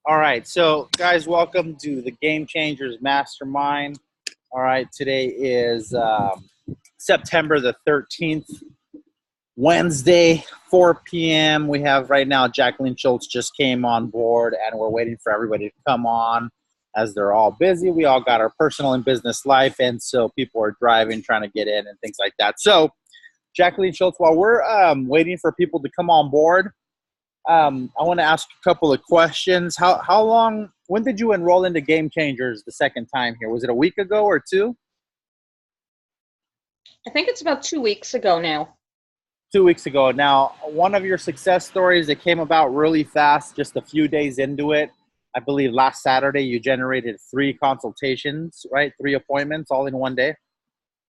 All right, so guys, welcome to the Gamechangers Mastermind. All right, today is September the 13th, Wednesday, 4 p.m. We have right now Jacqueline Schultz just came on board, and we're waiting for everybody to come on as they're all busy. We all got our personal and business life, and so people are driving, trying to get in and things like that. So Jacqueline Schultz, while we're waiting for people to come on board, I want to ask a couple of questions. When did you enroll into Gamechangers the second time here? Was it a week ago or two? I think it's about 2 weeks ago now. 2 weeks ago. Now, one of your success stories that came about really fast, just a few days into it, I believe last Saturday you generated 3 consultations, right? 3 appointments all in one day?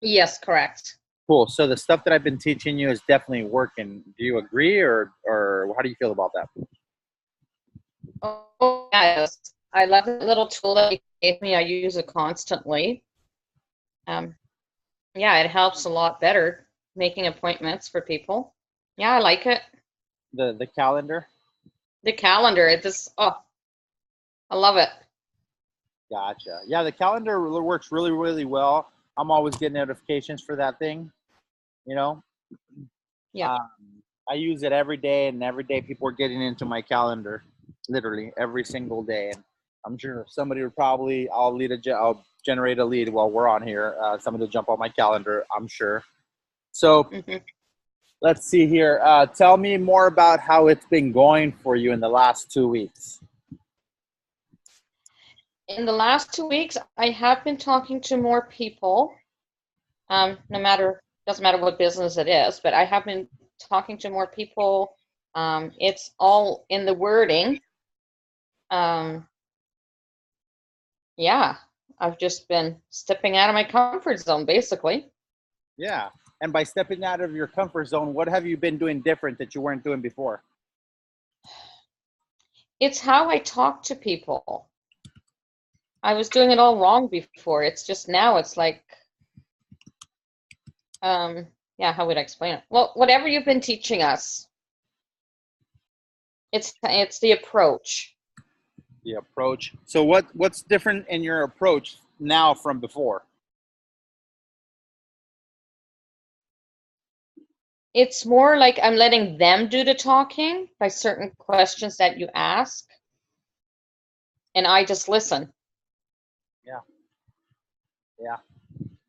Yes, correct. Cool. So the stuff that I've been teaching you is definitely working. Do you agree, or how do you feel about that? Oh, yes. I love the little tool that you gave me. I use it constantly. Yeah, it helps a lot better making appointments for people. Yeah, I like it. The calendar? The calendar, I love it. Gotcha. Yeah, the calendar works really, really well. I'm always getting notifications for that thing, you know? Yeah. I use it every day, and every day people are getting into my calendar, literally every single day. And I'm sure somebody would probably, I'll generate a lead while we're on here. Somebody will jump on my calendar, I'm sure. So Let's see here. Tell me more about how it's been going for you in the last 2 weeks. In the last 2 weeks, I have been talking to more people. Doesn't matter what business it is, but I have been talking to more people. It's all in the wording. Yeah, I've just been stepping out of my comfort zone, basically. Yeah, and by stepping out of your comfort zone, what have you been doing different that you weren't doing before? It's how I talk to people. I was doing it all wrong before. It's just now it's like, yeah, how would I explain it? Well, whatever you've been teaching us, it's the approach. The approach. So what's different in your approach now from before? It's more like I'm letting them do the talking by certain questions that you ask, and I just listen. Yeah,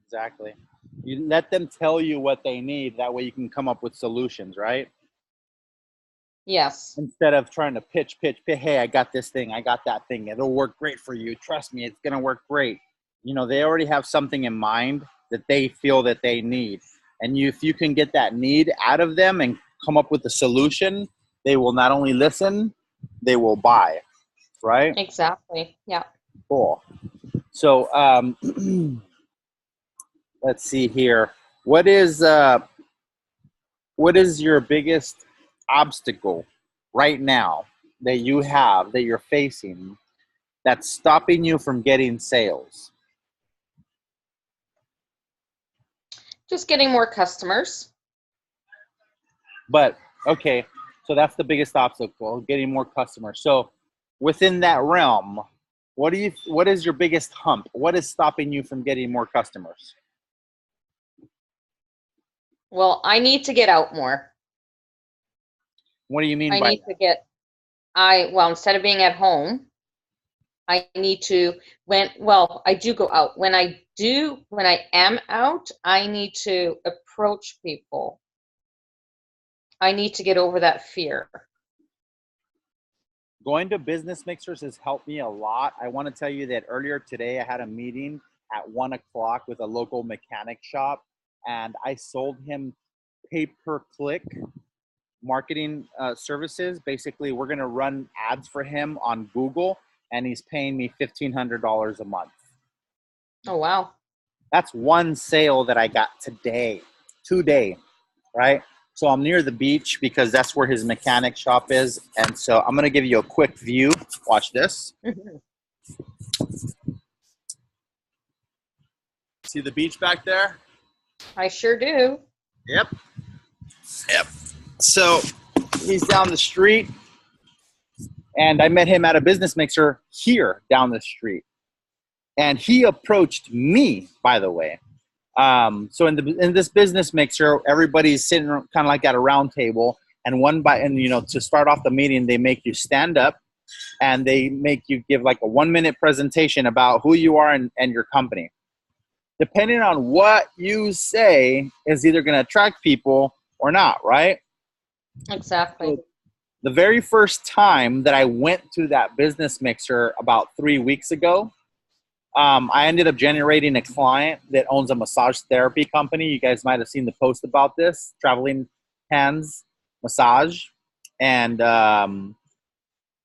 exactly. You let them tell you what they need. That way you can come up with solutions, right? Yes. Instead of trying to pitch, hey, I got this thing, I got that thing. It'll work great for you. Trust me, it's going to work great. You know, they already have something in mind that they feel that they need. And if you can get that need out of them and come up with a solution, they will not only listen, they will buy, right? Exactly. Yeah. Cool. So let's see here. What is your biggest obstacle right now that you're facing that's stopping you from getting sales? Just getting more customers. But okay, so that's the biggest obstacle, getting more customers. So within that realm, what is your biggest hump? What is stopping you from getting more customers? Well, I need to get out more. What do you mean by that? Instead of being at home, I need to, I do go out. When I am out, I need to approach people. I need to get over that fear. Going to business mixers has helped me a lot. I want to tell you that earlier today, I had a meeting at 1 o'clock with a local mechanic shop, and I sold him pay-per-click marketing services. Basically, we're going to run ads for him on Google, and he's paying me $1,500 a month. Oh, wow. That's one sale that I got today, right? So I'm near the beach because that's where his mechanic shop is. And so I'm going to give you a quick view. Watch this. See the beach back there? I sure do. Yep. So he's down the street. And I met him at a business mixer here down the street. And he approached me, by the way. So in this business mixer, everybody's sitting kind of like at a round table, and to start off the meeting, they make you stand up and they make you give like a 1-minute presentation about who you are and your company. Depending on what you say is either going to attract people or not, right? Exactly. So the very first time that I went to that business mixer about 3 weeks ago, I ended up generating a client that owns a massage therapy company. You guys might have seen the post about this, Traveling Hands Massage. And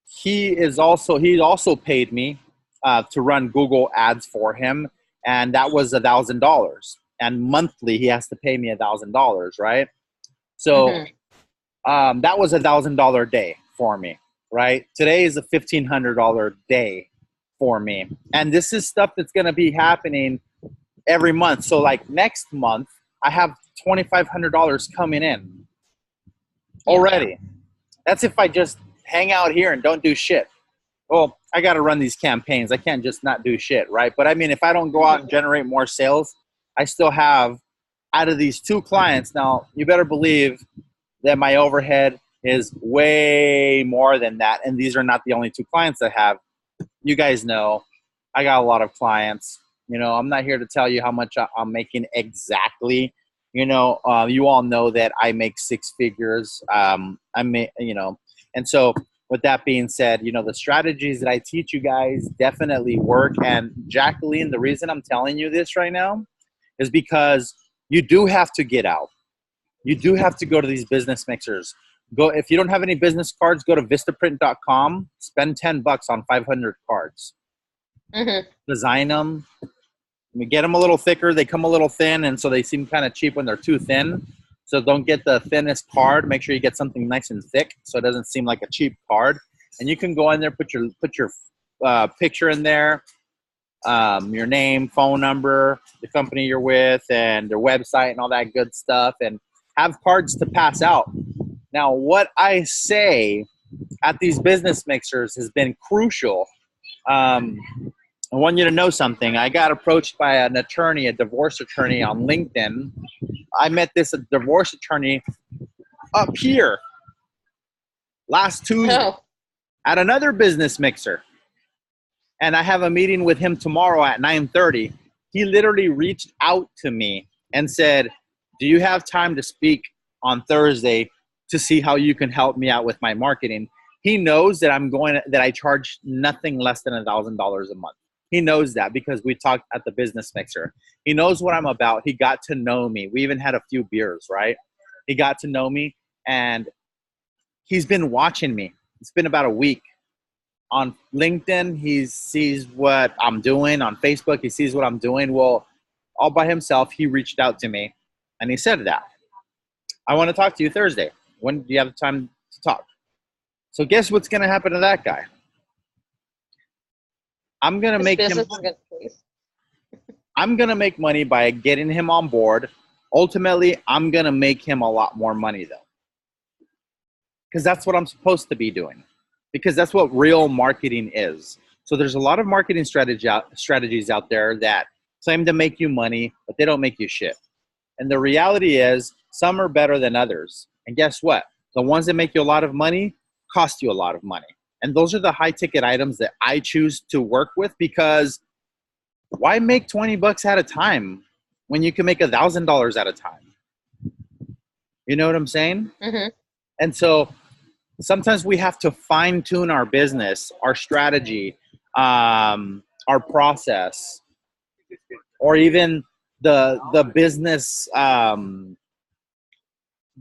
he also paid me to run Google ads for him. And that was $1,000. And monthly, he has to pay me $1,000, right? So that was $1,000 day for me, right? Today is a $1,500 day for me. And this is stuff that's going to be happening every month. So like next month, I have $2,500 coming in already. That's if I just hang out here and don't do shit. Well, I got to run these campaigns. I can't just not do shit, right? But I mean, if I don't go out and generate more sales, I still have, out of these 2 clients, now you better believe that my overhead is way more than that. And these are not the only 2 clients I have. You guys know I got a lot of clients. I'm not here to tell you how much I'm making exactly. You all know that I make 6 figures. And so with that being said, the strategies that I teach you guys definitely work. And Jacqueline, the reason I'm telling you this right now is because you do have to get out. You do have to go to these business mixers. If you don't have any business cards, go to vistaprint.com, spend $10 on 500 cards. Design them. Get them a little thicker. They come a little thin, and so they seem kind of cheap when they're too thin. So don't get the thinnest card. Make sure you get something nice and thick so it doesn't seem like a cheap card. And you can go in there, put your picture in there, your name, phone number, the company you're with, and their website and all that good stuff, and have cards to pass out. Now, what I say at these business mixers has been crucial. I want you to know something. I got approached by an attorney, a divorce attorney on LinkedIn. I met this divorce attorney up here last Tuesday at another business mixer. And I have a meeting with him tomorrow at 9:30. He literally reached out to me and said, do you have time to speak on Thursday to see how you can help me out with my marketing? He knows that I charge nothing less than $1,000 a month. He knows that because we talked at the business mixer. He knows what I'm about. He got to know me. We even had a few beers, right? He got to know me, and he's been watching me. It's been about a week. On LinkedIn, he sees what I'm doing. On Facebook, he sees what I'm doing. Well, all by himself, he reached out to me, and he said that, I want to talk to you Thursday. When do you have time to talk? So guess what's going to happen to that guy? I'm going to make him. I'm going to make money by getting him on board. Ultimately, I'm going to make him a lot more money, though, because that's what I'm supposed to be doing, because that's what real marketing is. So there's a lot of marketing strategies out there that claim to make you money, but they don't make you shit. And the reality is some are better than others. And guess what? The ones that make you a lot of money cost you a lot of money. And those are the high ticket items that I choose to work with, because why make $20 at a time when you can make $1,000 at a time? You know what I'm saying? Mm-hmm. And so sometimes we have to fine tune our business, our strategy, our process, or even the business, the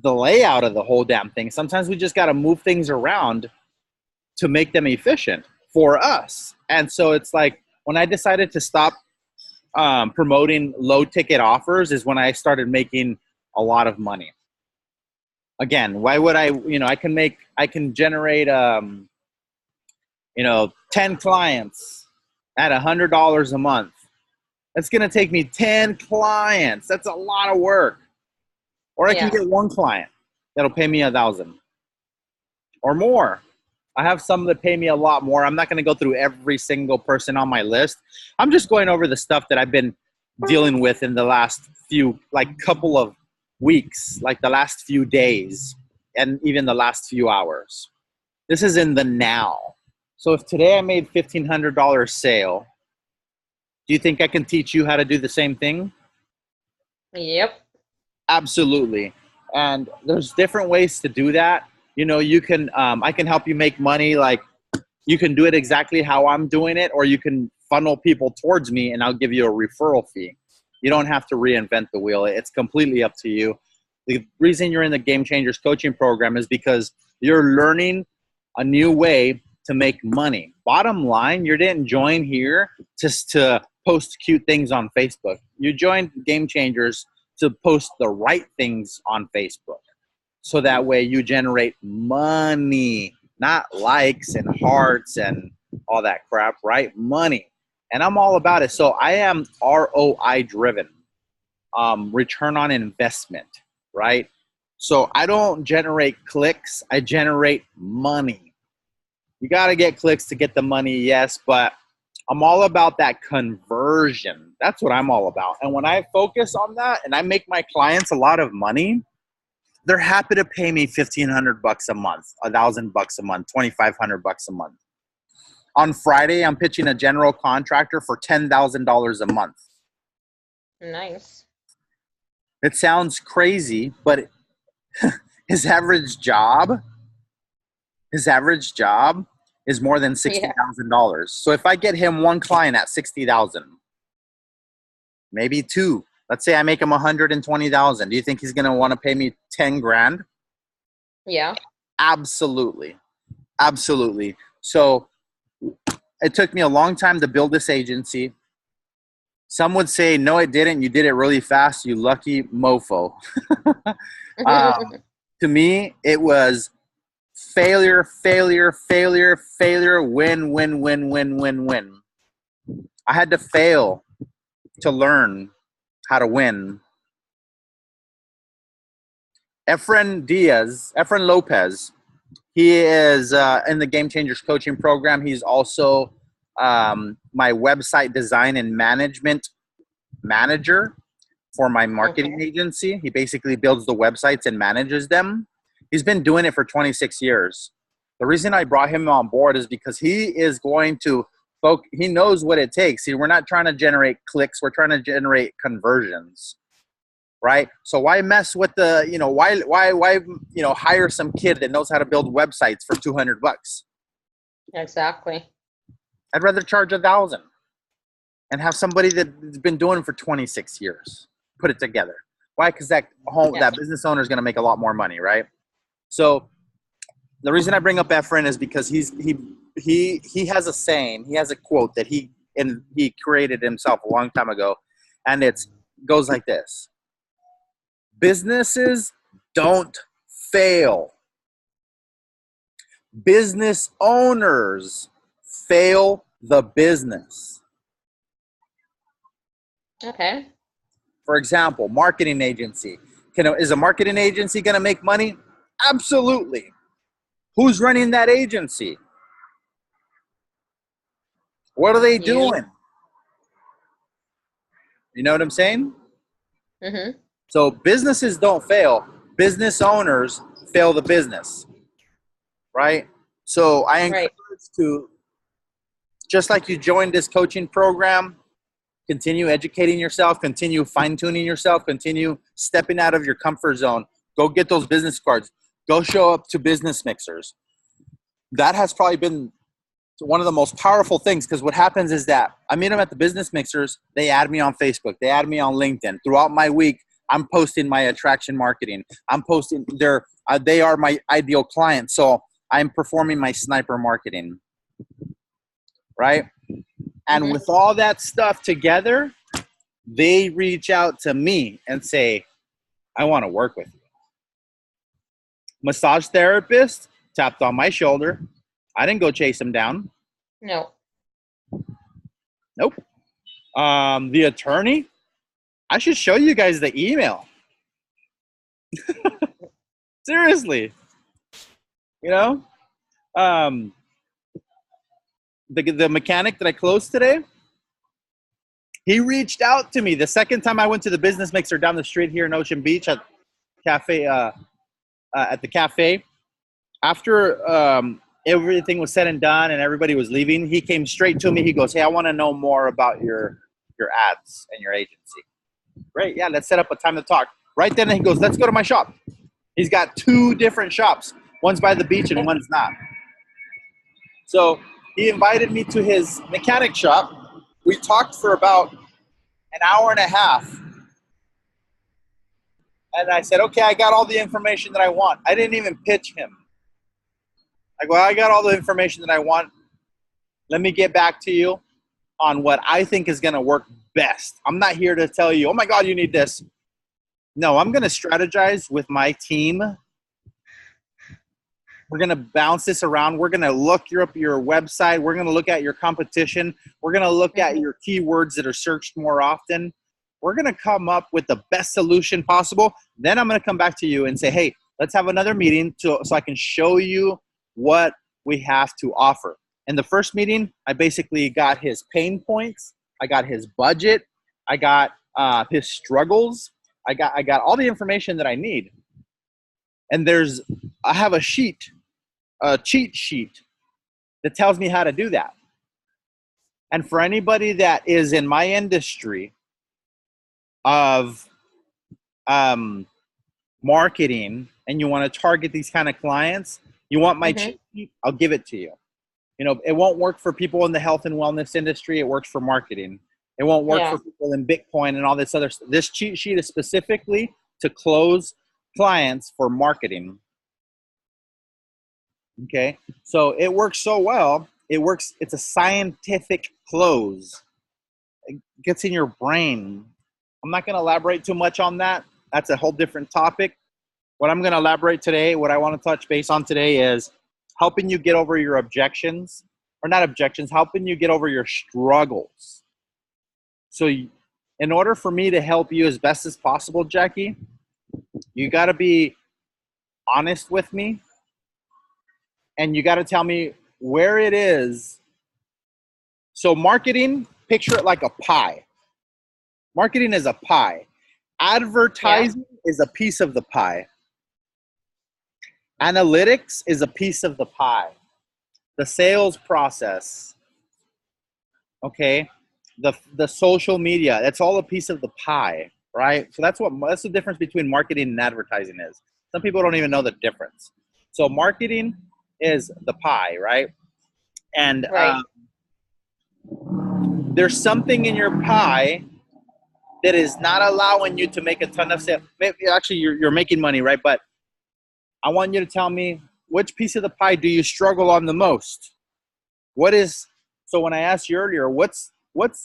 layout of the whole damn thing. Sometimes we just got to move things around to make them efficient for us. And so it's like when I decided to stop promoting low ticket offers is when I started making a lot of money. Again, why would I can generate 10 clients at $100 a month. That's going to take me 10 clients. That's a lot of work. Or I can get one client that'll pay me $1,000 or more. I have some that pay me a lot more. I'm not going to go through every single person on my list. I'm just going over the stuff that I've been dealing with in the last few, like couple of weeks, like the last few days, and even the last few hours. This is in the now. So if today I made $1,500 sale, do you think I can teach you how to do the same thing? Yep. Absolutely. And there's different ways to do that. You know, you can, I can help you make money. Like, you can do it exactly how I'm doing it, or you can funnel people towards me and I'll give you a referral fee. You don't have to reinvent the wheel. It's completely up to you. The reason you're in the Game Changers coaching program is because you're learning a new way to make money. Bottom line, you didn't join here just to post cute things on Facebook. You joined Game Changers to post the right things on Facebook. So that way you generate money, not likes and hearts and all that crap, right? Money. And I'm all about it. So I am ROI driven, return on investment, right? So I don't generate clicks. I generate money. You got to get clicks to get the money, yes, but I'm all about that conversion. That's what I'm all about. And when I focus on that and I make my clients a lot of money, they're happy to pay me $1,500 a month, $1,000 a month, $2,500 a month. On Friday, I'm pitching a general contractor for $10,000 a month. Nice. It sounds crazy, but his average job is more than $60,000. So if I get him one client at $60,000, maybe two. Let's say I make him $120,000. Do you think he's going to want to pay me 10 grand? Yeah. Absolutely. Absolutely. So it took me a long time to build this agency. Some would say, no, it didn't. You did it really fast. You lucky mofo. To me, it was failure, failure, failure, failure, win, win, win, win, win, win. I had to fail to learn how to win. Efren Lopez, he is in the Game Changers coaching program. He's also my website design and management manager for my marketing agency. He basically builds the websites and manages them. He's been doing it for 26 years. The reason I brought him on board is because he is going to he knows what it takes. See, we're not trying to generate clicks. We're trying to generate conversions, right? So why mess with the, why hire some kid that knows how to build websites for $200? Exactly. I'd rather charge $1,000 and have somebody that's been doing it for 26 years put it together. Why? Because that business owner is going to make a lot more money, right? So the reason I bring up Efren is because he has a saying, he has a quote that he created himself a long time ago, and it goes like this: businesses don't fail. Business owners fail the business. Okay. For example, marketing agency. Is a marketing agency going to make money? Absolutely. Who's running that agency? What are they doing? You know what I'm saying? Mm-hmm. So businesses don't fail. Business owners fail the business, right? So I encourage to, just like you joined this coaching program, continue educating yourself, continue fine-tuning yourself, continue stepping out of your comfort zone. Go get those business cards. Go show up to business mixers. That has probably been one of the most powerful things, because what happens is that I meet them at the business mixers. They add me on Facebook. They add me on LinkedIn. Throughout my week, I'm posting my attraction marketing. I'm posting they are my ideal clients. So I'm performing my sniper marketing, right? And with all that stuff together, they reach out to me and say, I want to work with you. Massage therapist tapped on my shoulder. I didn't go chase him down. No. Nope. The attorney, I should show you guys the email. Seriously. the mechanic that I closed today, he reached out to me the second time I went to the business mixer down the street here in Ocean Beach at the cafe. After everything was said and done and everybody was leaving, he came straight to me. He goes, "Hey, I want to know more about your ads and your agency." Great, yeah, let's set up a time to talk. Right then he goes, "Let's go to my shop." He's got 2 different shops. One's by the beach and one's not. So he invited me to his mechanic shop. We talked for about an hour and a half. And I said, okay, I got all the information that I want. I didn't even pitch him. I go, I got all the information that I want. Let me get back to you on what I think is going to work best. I'm not here to tell you, oh my God, you need this. No, I'm going to strategize with my team. We're going to bounce this around. We're going to look up your website. We're going to look at your competition. We're going to look at your keywords that are searched more often. We're going to come up with the best solution possible. Then I'm going to come back to you and say, hey, let's have another meeting so I can show you what we have to offer. In the first meeting, I basically got his pain points. I got his budget. I got his struggles. I got all the information that I need. And I have a cheat sheet that tells me how to do that. And for anybody that is in my industry of marketing and you want to target these kind of clients, you want my cheat sheet, I'll give it to you. You know, it won't work for people in the health and wellness industry. It works for marketing. It won't work for people in Bitcoin and all this other stuff. This cheat sheet is specifically to close clients for marketing. Okay, so it works so well. It's a scientific close. It gets in your brain. I'm not going to elaborate too much on that. That's a whole different topic. What I'm going to elaborate today, what I want to touch base on today is helping you get over your objections, or not objections, helping you get over your struggles. So in order for me to help you as best as possible, Jackie, you got to be honest with me, and you got to tell me where it is. So marketing, picture it like a pie. Marketing is a pie. Advertising is a piece of the pie. Analytics is a piece of the pie. The sales process, okay, the social media, that's all a piece of the pie, right? So that's the difference between marketing and advertising is. Some people don't even know the difference. So marketing is the pie, right? And there's something in your pie that is not allowing you to make a ton of sales. Maybe, actually, you're making money, right? But I want you to tell me, which piece of the pie do you struggle on the most? So when I asked you earlier, what's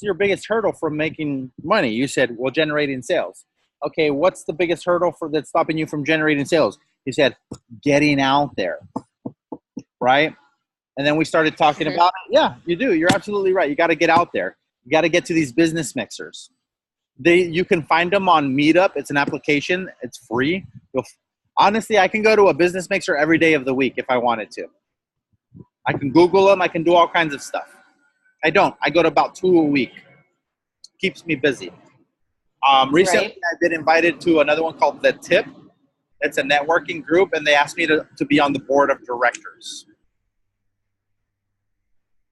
your biggest hurdle for making money? You said, well, generating sales. Okay, what's the biggest hurdle that's stopping you from generating sales? You said, getting out there, right? And then we started talking about it. Yeah, you do. You're absolutely right. You got to get out there. You got to get to these business mixers. You can find them on Meetup. It's an application. It's free. Honestly, I can go to a business mixer every day of the week if I wanted to. I can Google them. I can do all kinds of stuff. I don't. I go to about 2 a week. Keeps me busy. Recently, I've been invited to another one called The Tip. It's a networking group, and they asked me to be on the board of directors.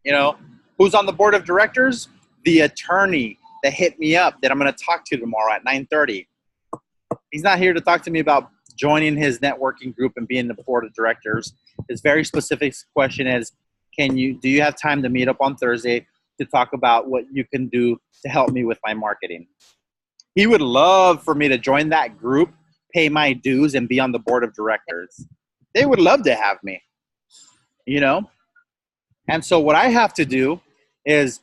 You know, who's on the board of directors? The attorney that hit me up that I'm going to talk to tomorrow at 9:30. He's not here to talk to me about joining his networking group and being the board of directors. His very specific question is, do you have time to meet up on Thursday to talk about what you can do to help me with my marketing? He would love for me to join that group, pay my dues, and be on the board of directors. They would love to have me, you know? And so what I have to do is,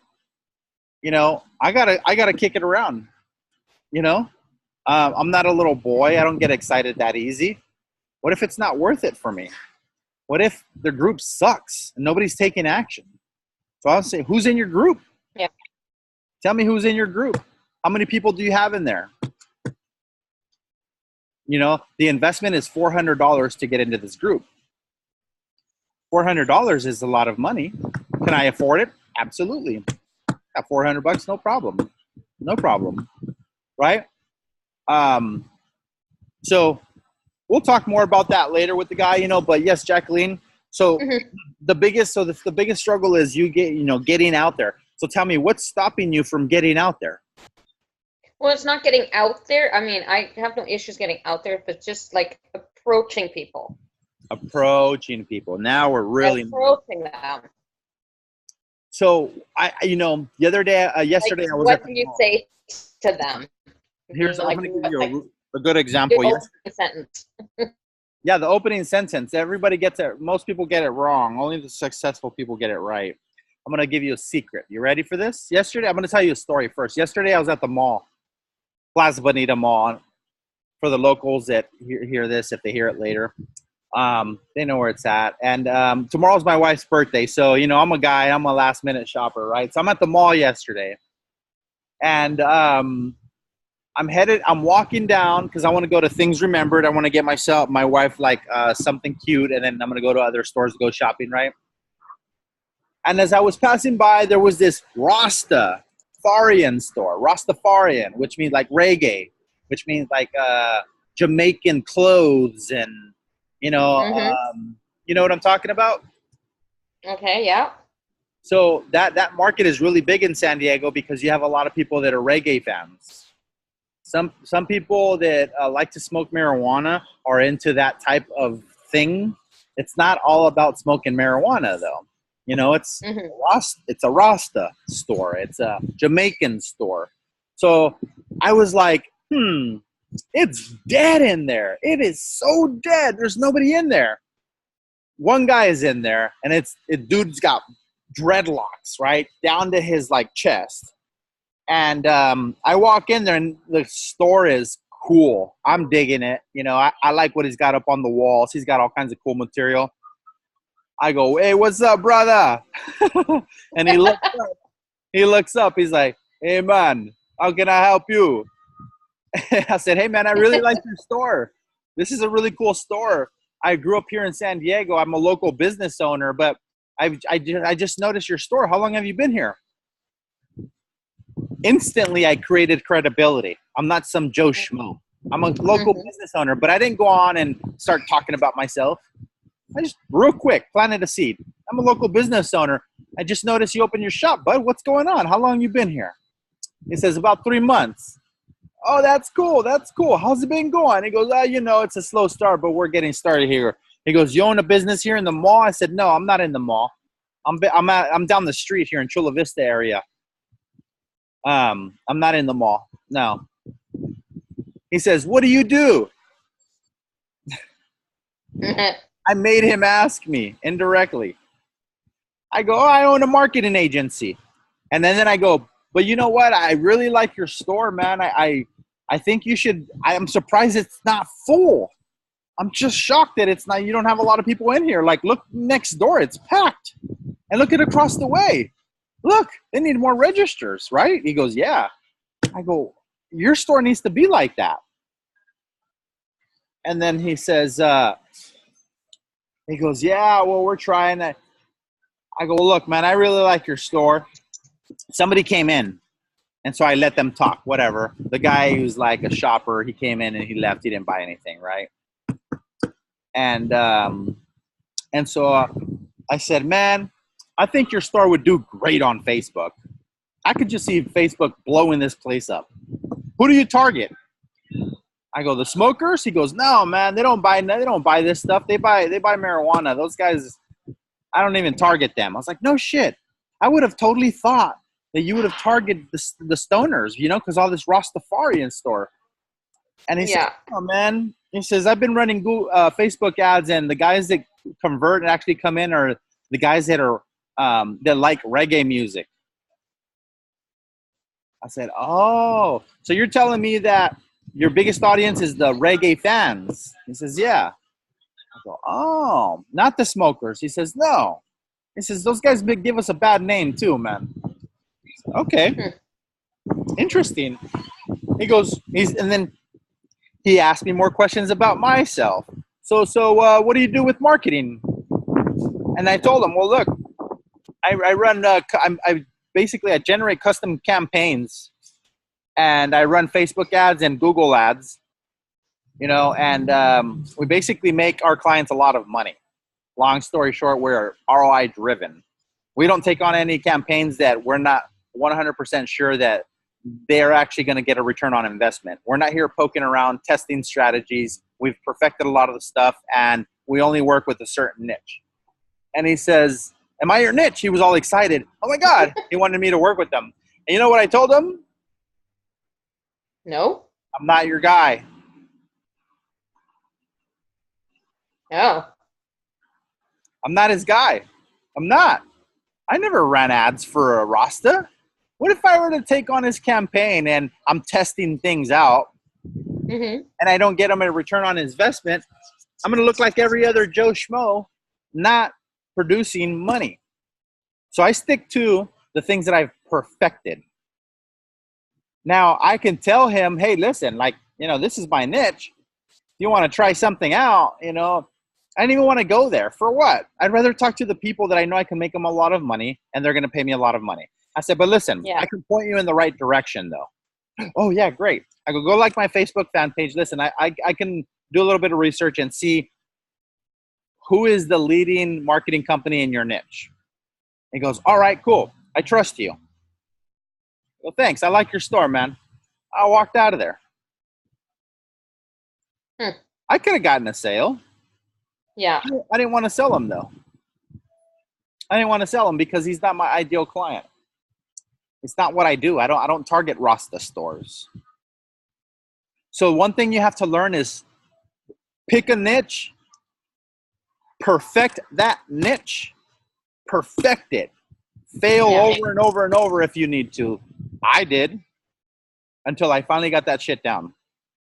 you know, I gotta kick it around, you know? I'm not a little boy. I don't get excited that easy. What if it's not worth it for me? What if the group sucks and nobody's taking action? So I'll say, who's in your group? Yeah. Tell me who's in your group. How many people do you have in there? You know, the investment is $400 to get into this group. $400 is a lot of money. Can I afford it? Absolutely. At $400, no problem. No problem. Right? So we'll talk more about that later with the guy, you know, but yes, Jacqueline. So the biggest struggle is getting out there. So tell me, what's stopping you from getting out there? Well, it's not getting out there. I mean, I have no issues getting out there, but just like approaching people. Approaching people. Now we're really approaching them. So the other day, yesterday, like, I was. What do you say to them? Here's like, I'm going to give you a good example. Sentence. Yeah, the opening sentence. Everybody gets it. Most people get it wrong. Only the successful people get it right. I'm going to give you a secret. You ready for this? Yesterday, I'm going to tell you a story first. Yesterday, I was at the mall, Plaza Bonita Mall. For the locals that hear this, if they hear it later, they know where it's at. And tomorrow's my wife's birthday. So, I'm a guy. I'm a last-minute shopper, right? So I'm at the mall yesterday. And I'm walking down because I want to go to Things Remembered. I want to get my wife, something cute. And then I'm going to go to other stores to go shopping, right? And as I was passing by, there was this Rastafarian store, Rastafarian, which means like reggae, which means like Jamaican clothes and, you know what I'm talking about? Okay, yeah. So that market is really big in San Diego because you have a lot of people that are reggae fans. Some people that like to smoke marijuana are into that type of thing. It's not all about smoking marijuana, though. It's it's a Rasta store. It's a Jamaican store. So I was like, it's dead in there. It is so dead. There's nobody in there. One guy is in there, and dude's got dreadlocks, right, down to his chest. And I walk in there, and the store is cool. I'm digging it. I like what he's got up on the walls. He's got all kinds of cool material. I go, hey, what's up, brother? And he looks up. He looks up. He's like, hey, man, how can I help you? I said, hey, man, I really like your store. This is a really cool store. I grew up here in San Diego. I'm a local business owner, but I just noticed your store. How long have you been here? Instantly, I created credibility. I'm not some Joe Schmo. I'm a local business owner, but I didn't go on and start talking about myself. I just, real quick, planted a seed. I'm a local business owner. I just noticed you opened your shop, bud. What's going on? How long you been here? He says, about 3 months. Oh, that's cool. That's cool. How's it been going? He goes, it's a slow start, but we're getting started here. He goes, you own a business here in the mall? I said, no, I'm not in the mall. I'm down the street here in Chula Vista area. I'm not in the mall. No. He says, what do you do? I made him ask me indirectly. I go, I own a marketing agency. And then I go, but you know what? I really like your store, man. I think you should. I'm surprised it's not full. I'm just shocked that it's not. You don't have a lot of people in here. Look next door. It's packed. And look at across the way. Look, they need more registers, right? He goes, yeah. I go, your store needs to be like that. And then he says, he goes, yeah, well, we're trying that. I go, look, man, I really like your store. Somebody came in, and so I let them talk, whatever. The guy who's like a shopper, he came in and he left. He didn't buy anything, right? And so I said, man, I think your store would do great on Facebook. I could just see Facebook blowing this place up. Who do you target? I go, the smokers? He goes, no, man, they don't buy this stuff. They buy marijuana. Those guys, I don't even target them. I was like, no shit. I would have totally thought that you would have targeted the stoners, because all this Rastafarian store. And he said, oh, man. He says, I've been running Facebook ads, and the guys that convert and actually come in are the guys that are that like reggae music. I said, oh, so you're telling me that your biggest audience is the reggae fans? He says, yeah. I go, oh, not the smokers. He says, no. He says, those guys give us a bad name too, man. Said, okay. Interesting. He goes, and then he asked me more questions about myself. So what do you do with marketing? And I told him, well, look, I run, I generate custom campaigns, and I run Facebook ads and Google ads, you know, and we basically make our clients a lot of money. Long story short, we're ROI driven. We don't take on any campaigns that we're not 100% sure that they're actually going to get a return on investment. We're not here poking around, testing strategies. We've perfected a lot of the stuff, and we only work with a certain niche. And he says, am I your niche? He was all excited. Oh my God. He wanted me to work with them. And you know what I told him? No. I'm not your guy. Oh. I'm not his guy. I'm not. I never ran ads for a Rasta. What if I were to take on his campaign and I'm testing things out and I don't get him a return on investment? I'm going to look like every other Joe Schmo, not producing money. So I stick to the things that I've perfected. Now I can tell him, hey, listen, like, you know, this is my niche. If you want to try something out, you know, I didn't even want to go there. For what? I'd rather talk to the people that I know I can make them a lot of money and they're going to pay me a lot of money. I said, but listen, I can point you in the right direction though. Oh yeah, great. I go like my Facebook fan page. Listen, I can do a little bit of research and see who is the leading marketing company in your niche. He goes, all right, cool. I trust you. Well, thanks. I like your store, man. I walked out of there. I could have gotten a sale. Yeah. I didn't want to sell him though. I didn't want to sell him because he's not my ideal client. It's not what I do. I don't target Rasta stores. So one thing you have to learn is pick a niche, perfect that niche, perfect it. Fail over and over and over if you need to. I did until I finally got that shit down.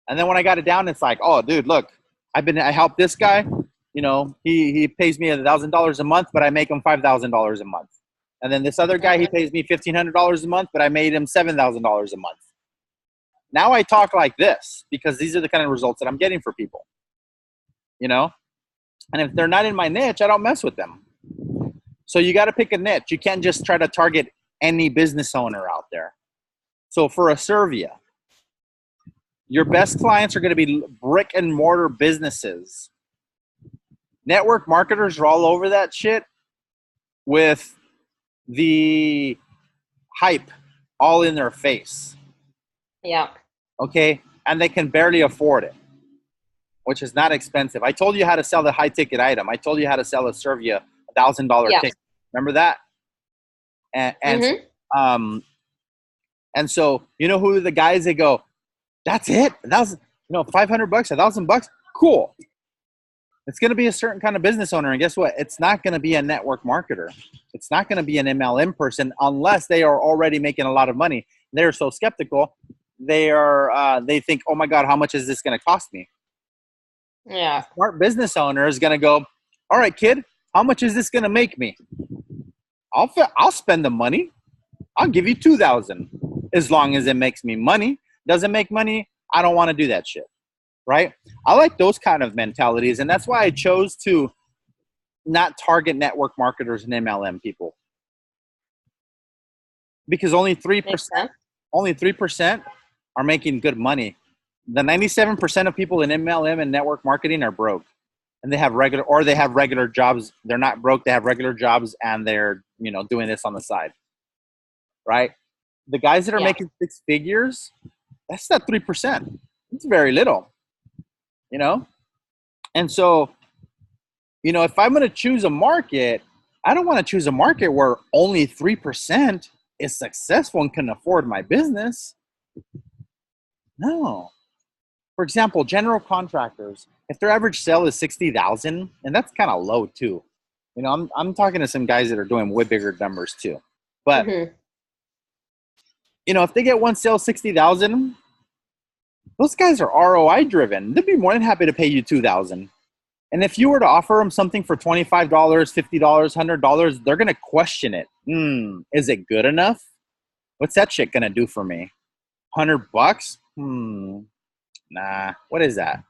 And then when I got it down, it's like, oh, dude, look, I helped this guy. You know, he pays me $1,000 a month, but I make him $5,000 a month. And then this other guy, he pays me $1,500 a month, but I made him $7,000 a month. Now I talk like this because these are the kind of results that I'm getting for people. You know? And if they're not in my niche, I don't mess with them. So you got to pick a niche. You can't just try to target any business owner out there. So for a Servia, your best clients are going to be brick and mortar businesses. Network marketers are all over that shit with the hype all in their face. Yeah. Okay? And they can barely afford it, which is not expensive. I told you how to sell the high ticket item. I told you how to sell a Servia $1,000 ticket. Remember that? And so, you know who the guys that go, that's it? $1,000, $500, $1,000? Cool. It's going to be a certain kind of business owner. And guess what? It's not going to be a network marketer. It's not going to be an MLM person unless they are already making a lot of money. They're so skeptical. They think, oh my God, how much is this going to cost me? Yeah. A smart business owner is going to go, all right, kid, how much is this going to make me? I'll spend the money. I'll give you $2,000 as long as it makes me money. Doesn't make money, I don't want to do that shit. Right? I like those kind of mentalities, and that's why I chose to not target network marketers and MLM people. Because only 3% are making good money. The 97% of people in MLM and network marketing are broke. And they have regular jobs. They're not broke, they have regular jobs, and they're, doing this on the side. Right? The guys that are making 6 figures, that's not 3%. It's very little. And so, if I'm going to choose a market, I don't want to choose a market where only 3% is successful and can afford my business. No. For example, general contractors, if their average sale is 60,000, and that's kind of low too. I'm talking to some guys that are doing way bigger numbers too. But, if they get one sale 60,000, those guys are ROI driven. They'd be more than happy to pay you $2,000. And if you were to offer them something for $25, $50, $100, they're going to question it. Is it good enough? What's that shit going to do for me? $100? Nah. What is that?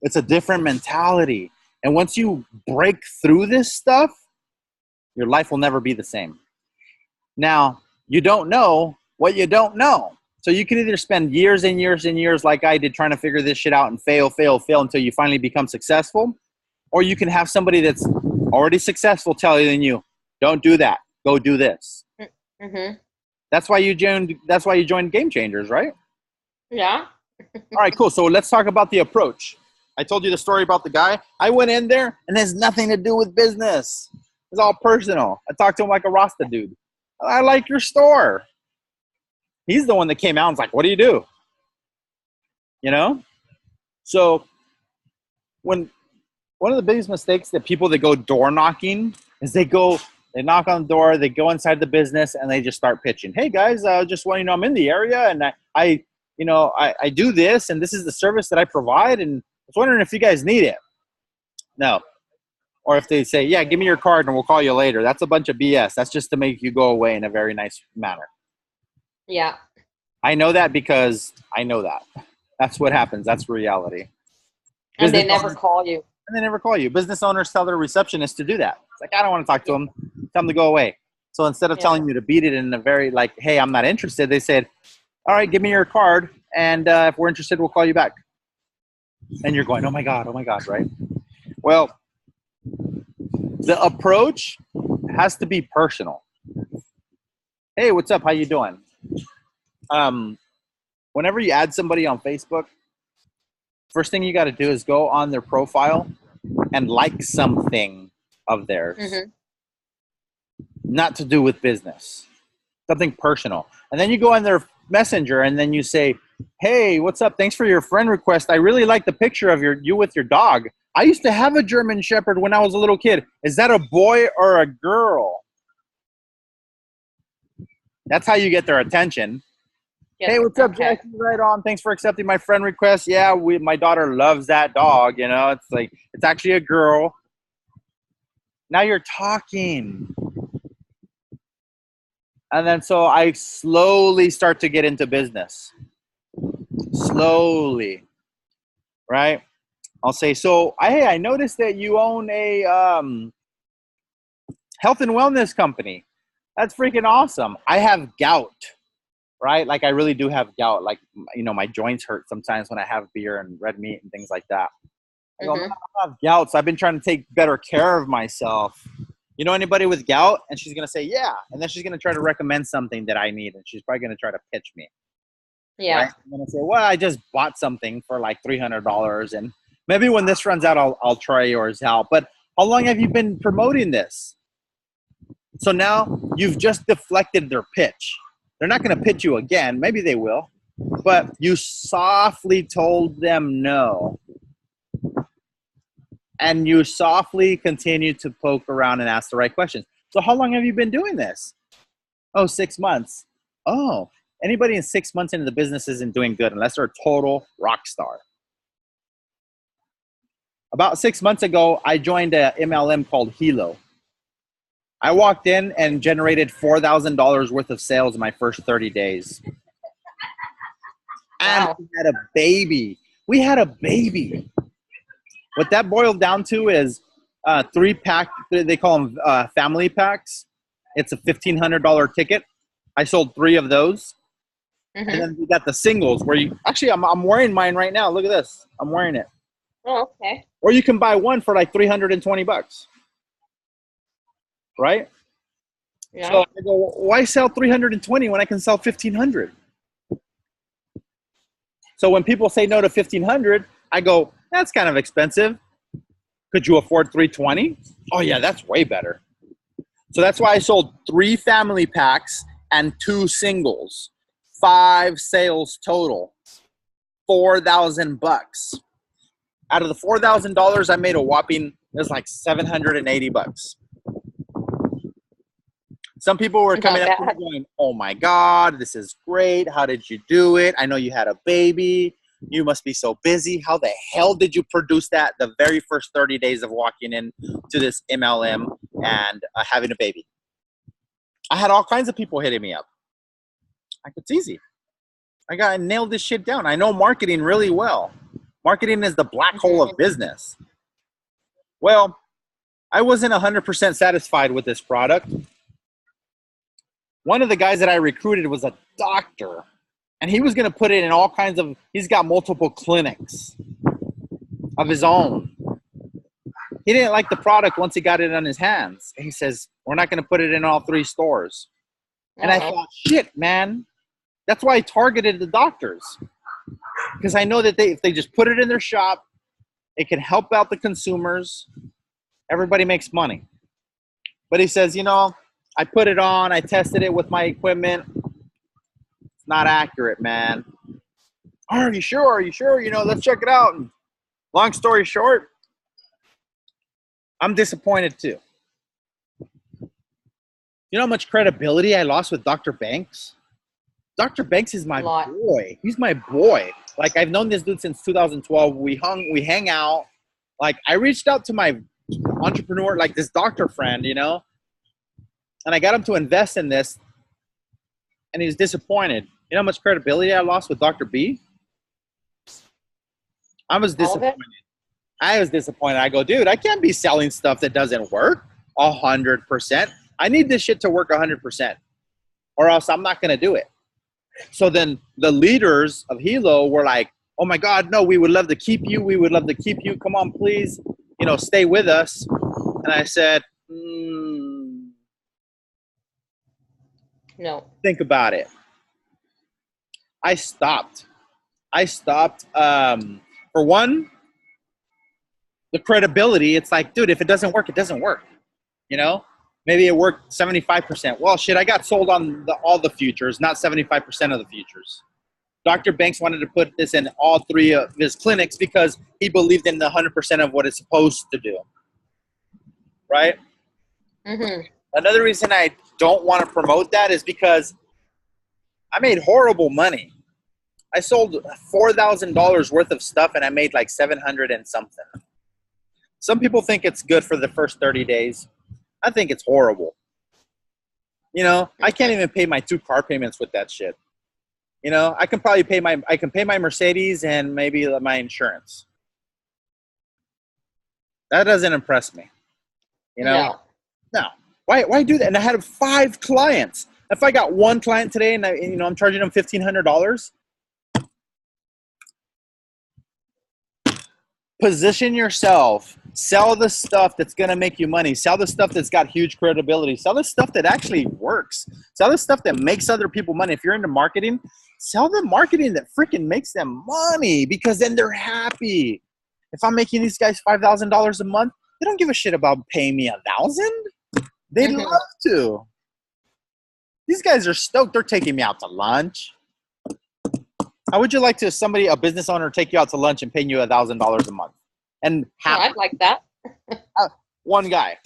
It's a different mentality. And once you break through this stuff, your life will never be the same. Now, you don't know what you don't know. So you can either spend years and years and years like I did trying to figure this shit out and fail until you finally become successful. Or you can have somebody that's already successful telling you, don't do that. Go do this. Mm-hmm. That's why you joined Game Changers, right? Yeah. All right, cool. So let's talk about the approach. I told you the story about the guy. I went in there and it has nothing to do with business. It's all personal. I talked to him like a Rasta dude. I like your store. He's the one that came out and was like, what do you do? You know? So one of the biggest mistakes that people that go door knocking is they knock on the door, they go inside the business and they just start pitching. Hey guys, just want you to know I'm in the area and I do this and this is the service that I provide and I was wondering if you guys need it. No. Or if they say, yeah, give me your card and we'll call you later. That's a bunch of BS. That's just to make you go away in a very nice manner. Yeah. I know that because I know that. That's what happens. That's reality. And they never call you. And they never call you. Business owners tell their receptionist to do that. It's like, I don't want to talk to them. Tell them to go away. So instead of telling you to beat it in a very like, hey, I'm not interested, they said, all right, give me your card. And if we're interested, we'll call you back. And you're going, oh my God, right? Well, the approach has to be personal. Hey, what's up? How you doing? Whenever you add somebody on Facebook, first thing you got to do is go on their profile and like something of theirs. Mm-hmm. Not to do with business. Something personal. And then you go on their messenger and then you say, hey, what's up? Thanks for your friend request. I really like the picture of you with your dog. I used to have a German Shepherd when I was a little kid. Is that a boy or a girl? That's how you get their attention. Yes. Hey, what's up, Jackie? Right on. Thanks for accepting my friend request. Yeah, my daughter loves that dog. You know, it's like, it's actually a girl. Now you're talking. And then so I slowly start to get into business. Slowly. Right? I'll say, so, hey, I noticed that you own a health and wellness company. That's freaking awesome. I have gout. Right? Like I really do have gout. Like, you know, my joints hurt sometimes when I have beer and red meat and things like that. I go, I have gout, so I've been trying to take better care of myself. You know anybody with gout? And she's going to say, yeah. And then she's going to try to recommend something that I need. And she's probably going to try to pitch me. Yeah. Right? I'm going to say, well, I just bought something for like $300. And maybe when this runs out, I'll try yours out. But how long have you been promoting this? So now you've just deflected their pitch. They're not going to pitch you again. Maybe they will. But you softly told them no. And you softly continue to poke around and ask the right questions. So how long have you been doing this? Oh, 6 months. Oh, anybody in 6 months into the business isn't doing good unless they're a total rock star. About 6 months ago, I joined a MLM called Hilo. I walked in and generated $4,000 worth of sales in my first 30 days. And wow. We had a baby. What that boiled down to is 3-pack, they call them family packs. It's a $1,500 ticket. I sold 3 of those. Mm-hmm. And then we got the singles where you, actually I'm wearing mine right now. Look at this. I'm wearing it. Oh, okay. Or you can buy one for like $320. Right? Yeah. So I go, why sell 320 when I can sell 1,500? So when people say no to 1,500, I go, that's kind of expensive. Could you afford 320? Oh yeah, that's way better. So that's why I sold 3 family packs and 2 singles. 5 sales total. $4,000. Out of the $4,000, I made a whopping, it was like $780. Some people were coming up to me going, oh my God, this is great. How did you do it? I know you had a baby. You must be so busy. How the hell did you produce that the very first 30 days of walking in to this MLM and having a baby? I had all kinds of people hitting me up. Like, it's easy. I nailed this shit down. I know marketing really well. Marketing is the black hole of business. Well, I wasn't 100% satisfied with this product. One of the guys that I recruited was a doctor, and he was going to put it in all kinds of, he's got multiple clinics of his own. He didn't like the product once he got it on his hands. He says, we're not going to put it in all 3 stores. And I thought, shit, man. That's why I targeted the doctors. Because I know that if they just put it in their shop, it can help out the consumers. Everybody makes money. But he says, you know, I put it on. I tested it with my equipment. It's not accurate, man. Are you sure? Are you sure? You know, let's check it out. And long story short, I'm disappointed too. You know how much credibility I lost with Dr. Banks? Dr. Banks is my boy. He's my boy. Like, I've known this dude since 2012. We hang out. Like, I reached out to my entrepreneur, like this doctor friend, you know, and I got him to invest in this, and he's disappointed. You know how much credibility I lost with Dr. B? I was disappointed. I was disappointed. I go, dude, I can't be selling stuff that doesn't work 100%. I need this shit to work 100%, or else I'm not going to do it. So then the leaders of Hilo were like, oh my God, no, we would love to keep you. We would love to keep you. Come on, please, you know, stay with us. And I said, no. Think about it. I stopped. For one, the credibility. It's like, dude, if it doesn't work, it doesn't work. You know? Maybe it worked 75%. Well, shit, I got sold on all the futures, not 75% of the futures. Dr. Banks wanted to put this in all 3 of his clinics because he believed in the 100% of what it's supposed to do. Right? Mm-hmm. Another reason I don't want to promote that is because I made horrible money. I sold $4,000 worth of stuff and I made like 700 and something. Some people think it's good for the first 30 days. I think it's horrible. You know, I can't even pay my 2 car payments with that shit. You know, I can probably pay my Mercedes and maybe my insurance. That doesn't impress me. You know? No. Why do that? And I had 5 clients. If I got 1 client today and I'm charging them $1,500, position yourself. Sell the stuff that's going to make you money. Sell the stuff that's got huge credibility. Sell the stuff that actually works. Sell the stuff that makes other people money. If you're into marketing, sell the marketing that freaking makes them money, because then they're happy. If I'm making these guys $5,000 a month, they don't give a shit about paying me $1,000. They'd love to. These guys are stoked. They're taking me out to lunch. How would you like to a business owner, take you out to lunch and paying you $1,000 a month? And I'd like that. One guy.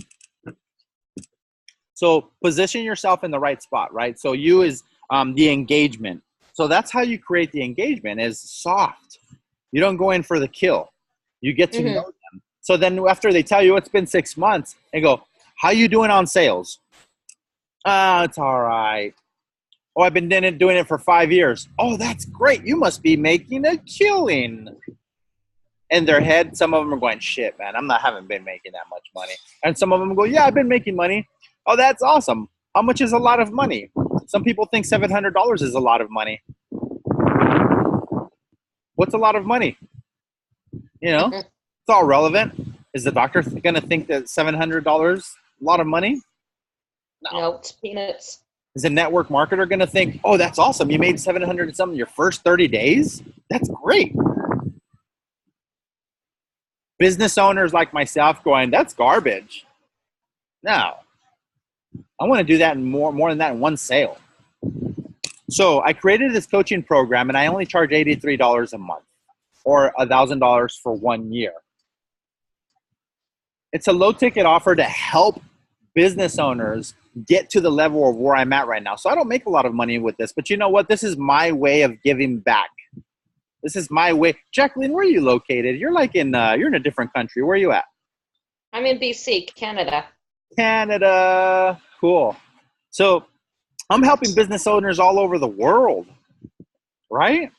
So position yourself in the right spot, right? So you is the engagement. So that's how you create the engagement, is soft. You don't go in for the kill. You get to know them. So then after they tell you it's been 6 months, they go, how you doing on sales? It's all right. Oh, I've been doing it for 5 years. Oh, that's great. You must be making a killing. In their head, some of them are going, shit, man, haven't been making that much money. And some of them go, yeah, I've been making money. Oh, that's awesome. How much is a lot of money? Some people think $700 is a lot of money. What's a lot of money? You know, it's all relevant. Is the doctor going to think that $700 a lot of money? No, it's peanuts. Is a network marketer going to think, oh, that's awesome. You made 700 and something your first 30 days? That's great. Business owners like myself going, that's garbage. No. I want to do that in more than that in one sale. So I created this coaching program, and I only charge $83 a month or $1,000 for 1 year. It's a low-ticket offer to help business owners get to the level of where I'm at right now. So I don't make a lot of money with this, but you know what? This is my way of giving back. This is my way. Jacqueline, where are you located? You're like you're in a different country. Where are you at? I'm in BC, Canada. Canada. Cool. So I'm helping business owners all over the world, right?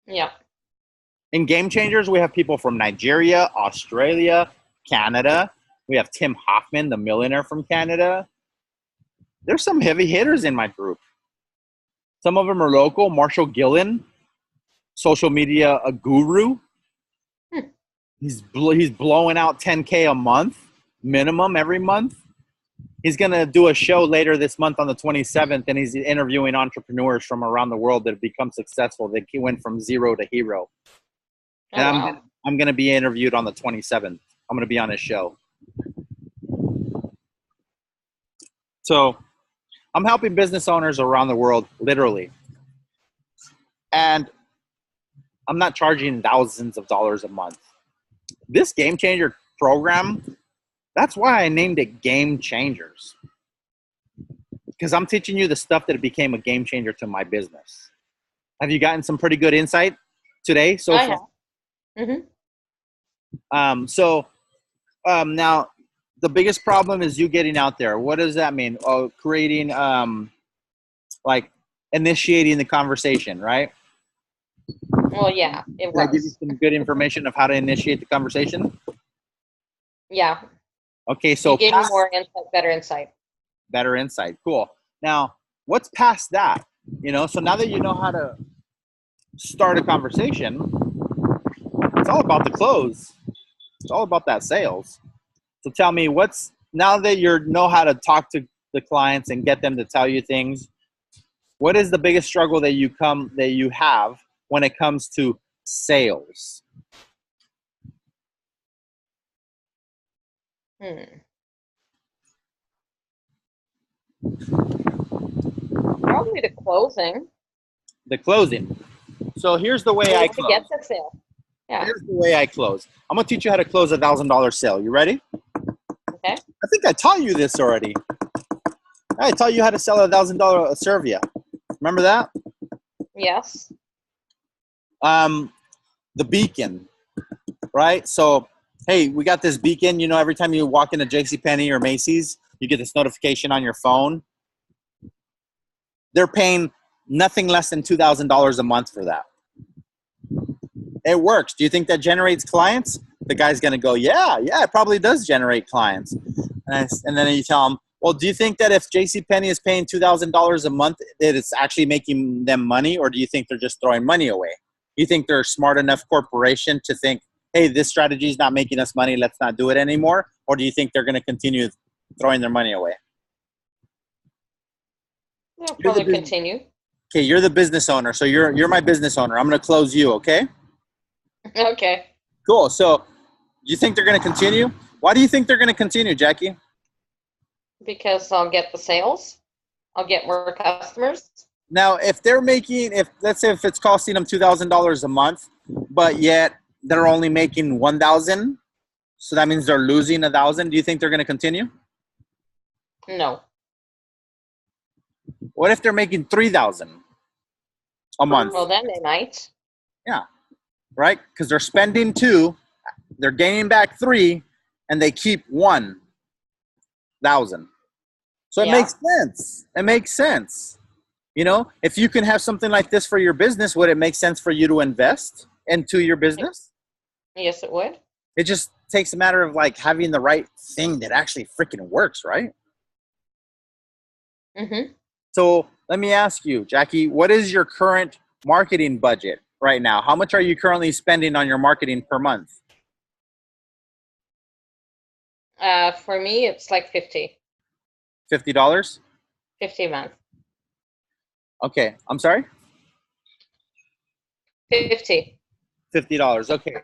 Yeah. In Gamechangers, we have people from Nigeria, Australia, Canada. We have Tim Hoffman, the millionaire from Canada. There's some heavy hitters in my group. Some of them are local. Marshall Gillen, social media a guru. He's blowing out 10K a month minimum every month. He's going to do a show later this month on the 27th, and he's interviewing entrepreneurs from around the world that have become successful. That went from zero to hero. And I'm going to be interviewed on the 27th. I'm going to be on his show. So I'm helping business owners around the world, literally. And I'm not charging thousands of dollars a month. This Game Changer program, that's why I named it Game Changers. Because I'm teaching you the stuff that became a game changer to my business. Have you gotten some pretty good insight today so far? Mm-hmm. Now, the biggest problem is you getting out there. What does that mean? Oh, creating, like initiating the conversation, right? Well, yeah, it was. Did I give you some good information of how to initiate the conversation? Yeah. Okay, so you gave me more insight, better insight. Better insight. Cool. Now, what's past that? You know, so now that you know how to start a conversation, it's all about the close. It's all about that sales. So tell me, now that you know how to talk to the clients and get them to tell you things, what is the biggest struggle that you have when it comes to sales? Probably the closing. The closing. So here's the way I close. Get the sale. Yeah. Here's the way I close. I'm going to teach you how to close $1,000 sale. You ready? Okay. I think I taught you this already. I taught you how to sell $1,000 Servia. Remember that? Yes. The beacon, right? So, hey, we got this beacon. You know, every time you walk into JCPenney or Macy's, you get this notification on your phone. They're paying nothing less than $2,000 a month for that. It works. Do you think that generates clients? The guy's going to go, yeah, it probably does generate clients. And then you tell him, well, do you think that if JCPenney is paying $2,000 a month, that it's actually making them money, or do you think they're just throwing money away? You think they're a smart enough corporation to think, hey, this strategy is not making us money, let's not do it anymore? Or do you think they're going to continue throwing their money away? They'll probably continue. Okay, you're the business owner, so you're my business owner. I'm going to close you, okay? Okay. Cool. So you think they're going to continue? Why do you think they're going to continue, Jackie? Because I'll get the sales. I'll get more customers. Now, if let's say if it's costing them $2,000 a month, but yet they're only making $1,000, so that means they're losing $1,000. Do you think they're going to continue? No. What if they're making $3,000 a month? Well, then they might. Yeah, right? Because they're spending $2,000, they're gaining back $3,000, and they keep $1,000. So it makes sense. It makes sense. You know, if you can have something like this for your business, would it make sense for you to invest into your business? Yes, it would. It just takes a matter of like having the right thing that actually freaking works, right? Mm-hmm. So let me ask you, Jackie, what is your current marketing budget right now? How much are you currently spending on your marketing per month? For me, it's like $50. $50? $50 a month. Okay, I'm sorry? $50. Okay.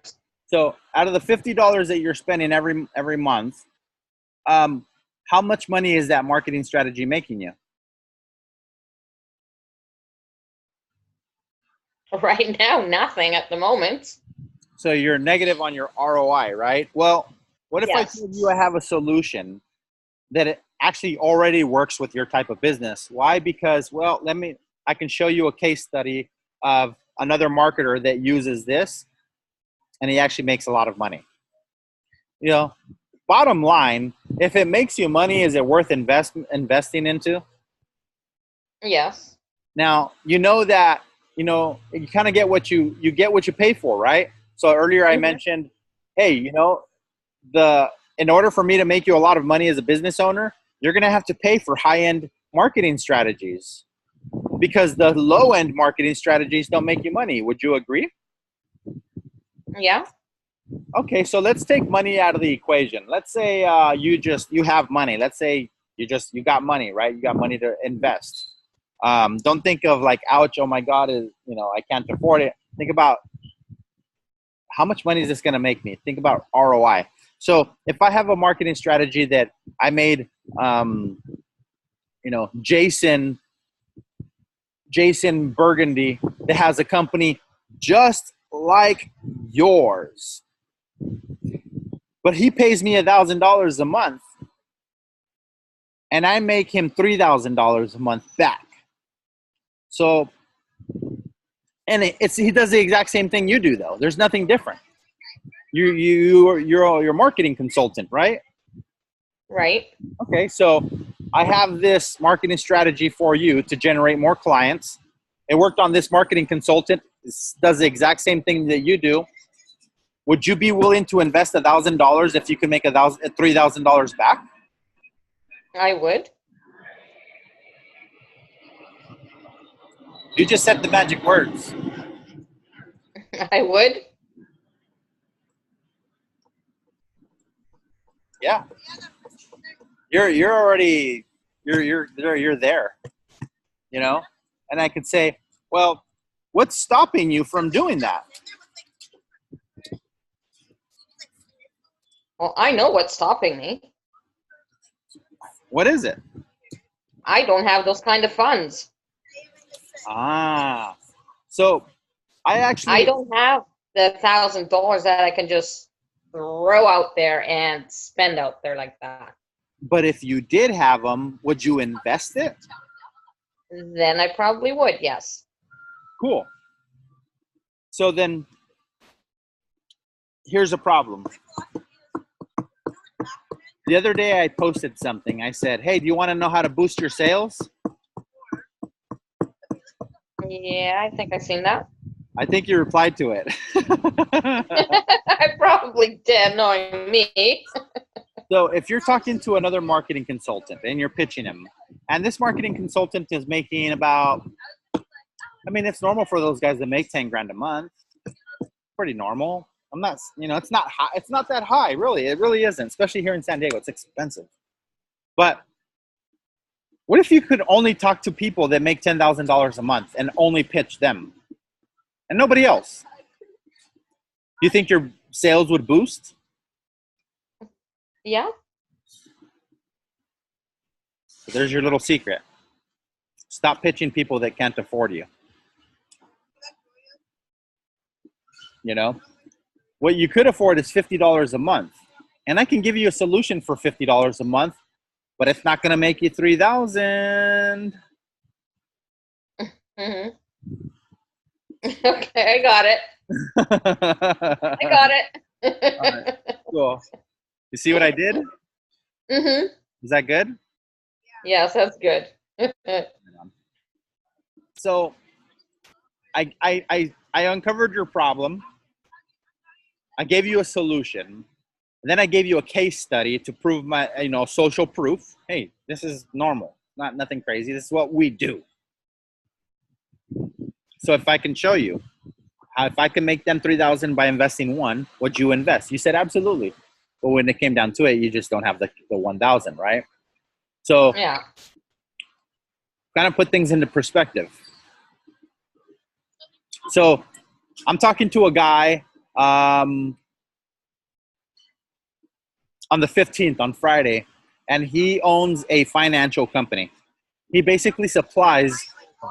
So out of the $50 that you're spending every month, how much money is that marketing strategy making you? Right now, nothing at the moment. So you're negative on your ROI, right? Well, what if I told you I have a solution that it actually already works with your type of business? Why? Because, well, I can show you a case study of another marketer that uses this, and he actually makes a lot of money. You know, bottom line, if it makes you money, is it worth investing into? Yes. Now, you know that, you kind of get what you pay for, right? So earlier I mentioned, hey, in order for me to make you a lot of money as a business owner, you're going to have to pay for high-end marketing strategies because the low-end marketing strategies don't make you money. Would you agree? Yeah. Okay, so let's take money out of the equation. Let's say you have money. Let's say you got money, right? You got money to invest. Don't think of like, ouch, oh my God, I can't afford it. Think about how much money is this going to make me? Think about ROI. So if I have a marketing strategy that I made, Jason Burgundy that has a company just like yours, but he pays me $1,000 a month and I make him $3,000 a month back. So, and he does the exact same thing you do though. There's nothing different. You're a marketing consultant, right? Right. Okay, so I have this marketing strategy for you to generate more clients. It worked on this marketing consultant. This does the exact same thing that you do. Would you be willing to invest $1,000 if you could make $3,000 back? I would. You just said the magic words. I would. Yeah. You're already you're there, and I could say, well, what's stopping you from doing that? Well, I know what's stopping me. What is it? I don't have those kind of funds. So I don't have the $1,000 that I can just throw out there and spend out there like that. But if you did have them, would you invest it? Then I probably would, yes. Cool. So then here's a problem. The other day I posted something. I said, hey, do you want to know how to boost your sales? Yeah, I think I've seen that. I think you replied to it. I probably did, knowing me. So if you're talking to another marketing consultant and you're pitching him, and this marketing consultant is making about, it's normal for those guys to make 10 grand a month. Pretty normal. I'm not, it's not high. It's not that high, really. It really isn't, especially here in San Diego. It's expensive. But what if you could only talk to people that make $10,000 a month and only pitch them and nobody else? Do you think your sales would boost? Yeah. There's your little secret. Stop pitching people that can't afford you. What you could afford is $50 a month. And I can give you a solution for $50 a month, but it's not going to make you $3,000. Mm-hmm. Okay, I got it. I got it. All right, cool. You see what I did? Mm-hmm. Is that good? Yes, that's good. So I uncovered your problem. I gave you a solution. And then I gave you a case study to prove my, social proof. Hey, this is normal. Nothing crazy. This is what we do. So if I can show you, if I can make them $3,000 by investing one, would you invest? You said absolutely. But when it came down to it, you just don't have the 1,000, right? So yeah, kind of put things into perspective. So I'm talking to a guy on the 15th, on Friday, and he owns a financial company. He basically supplies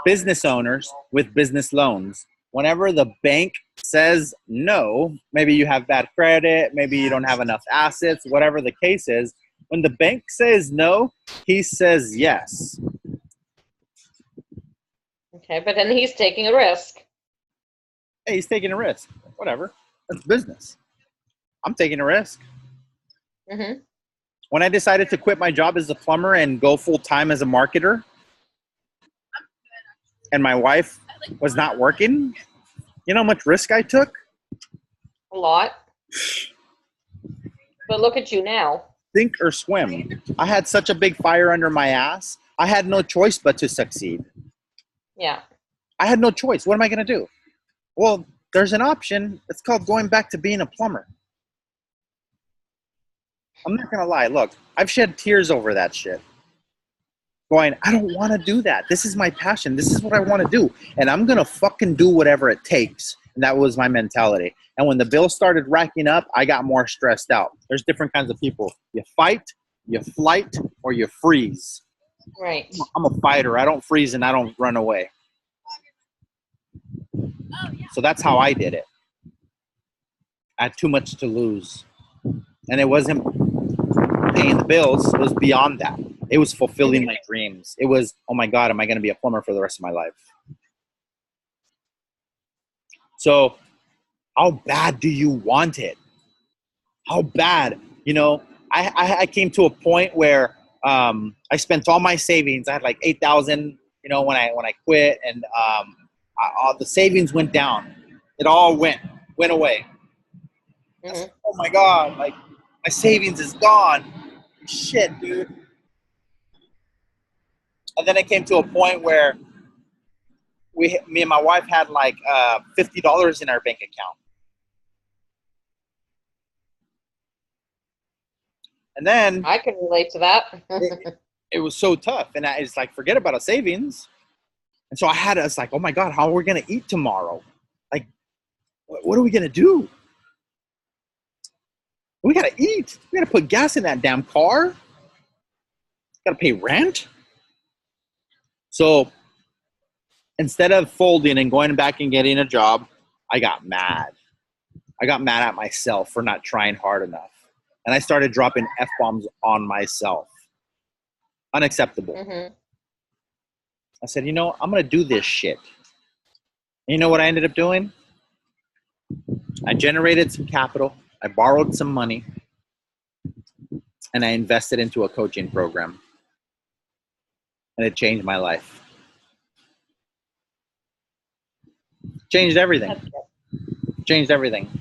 business owners with business loans. Whenever the bank says no, maybe you have bad credit, maybe you don't have enough assets, whatever the case is, when the bank says no, he says yes. Okay, but then he's taking a risk. Hey, he's taking a risk. Whatever. That's business. I'm taking a risk. Mm-hmm. When I decided to quit my job as a plumber and go full-time as a marketer, and my wife was not working, you know how much risk I took? A lot. But look at you now. Sink or swim. I had such a big fire under my ass. I had no choice but to succeed. Yeah. I had no choice. What am I going to do? Well, there's an option. It's called going back to being a plumber. I'm not going to lie. Look, I've shed tears over that shit. Going, I don't want to do that. This is my passion. This is what I want to do. And I'm going to fucking do whatever it takes. And that was my mentality. And when the bills started racking up, I got more stressed out. There's different kinds of people. You fight, you flight, or you freeze. Right. I'm a fighter. I don't freeze and I don't run away. So that's how I did it. I had too much to lose. And it wasn't paying the bills. It was beyond that. It was fulfilling my dreams. It was, oh my God, am I going to be a plumber for the rest of my life? So how bad do you want it? How bad? You know, I came to a point where I spent all my savings. I had like $8,000, you know, when I quit, and all the savings went down. It all went away. Mm-hmm. Oh my God, like my savings is gone. Shit, dude. And then it came to a point where me and my wife had like $50 in our bank account. And then I can relate to that. it was so tough. And it's like, forget about a savings. And so it's like, oh my God, how are we going to eat tomorrow? Like, what are we going to do? We got to eat. We got to put gas in that damn car. Got to pay rent. So instead of folding and going back and getting a job, I got mad. I got mad at myself for not trying hard enough. And I started dropping F-bombs on myself. Unacceptable. Mm-hmm. I said, you know, I'm going to do this shit. And you know what I ended up doing? I generated some capital. I borrowed some money. And I invested into a coaching program. And it changed my life. Changed everything. Changed everything.